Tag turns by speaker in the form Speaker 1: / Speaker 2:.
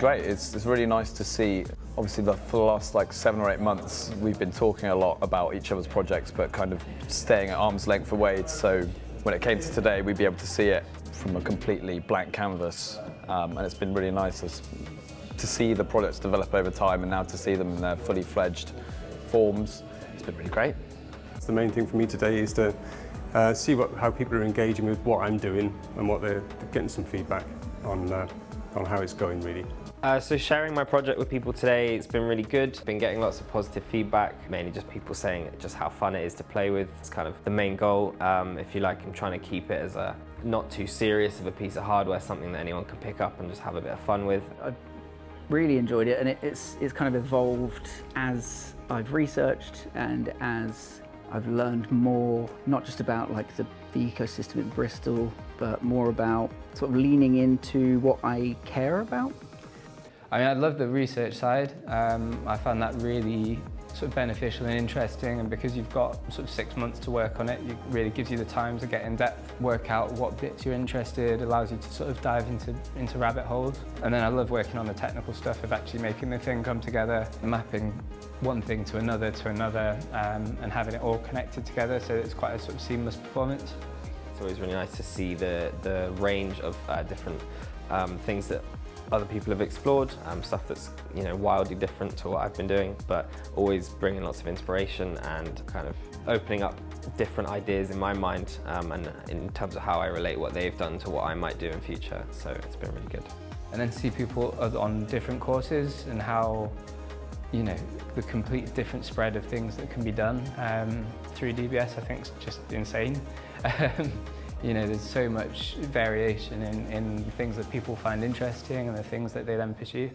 Speaker 1: great. It's really nice to see. Obviously, for the last like 7 or 8 months, we've been talking a lot about each other's projects, but kind of staying at arm's length away. So when it came to today, we'd be able to see it from a completely blank canvas, and it's been really nice to see the products develop over time, and now to see them in their fully fledged forms. It's been really great.
Speaker 2: The main thing for me today is to see how people are engaging with what I'm doing and what they're getting some feedback on how it's going, really.
Speaker 3: So sharing my project with people today, it's been really good. Been getting lots of positive feedback, mainly just people saying just how fun it is to play with. It's kind of the main goal. If you like, I'm trying to keep it as a not too serious of a piece of hardware, something that anyone can pick up and just have a bit of fun with.
Speaker 4: I really enjoyed it, and it's kind of evolved as I've researched and as I've learned more, not just about like the ecosystem at Bristol, but more about sort of leaning into what I care about.
Speaker 5: I mean, I love the research side. I found that really sort of beneficial and interesting, and because you've got sort of 6 months to work on it, it really gives you the time to get in depth, work out what bits you're interested, allows you to sort of dive into rabbit holes. And then I love working on the technical stuff of actually making the thing come together, mapping one thing to another, and having it all connected together, so it's quite a sort of seamless performance.
Speaker 3: It's always really nice to see the range of different things that other people have explored, stuff that's wildly different to what I've been doing, but always bringing lots of inspiration and kind of opening up different ideas in my mind, and in terms of how I relate what they've done to what I might do in future. So it's been really good.
Speaker 5: And then see people on different courses and how the complete different spread of things that can be done through dBs, I think, is just insane. There's so much variation in things that people find interesting and the things that they then pursue.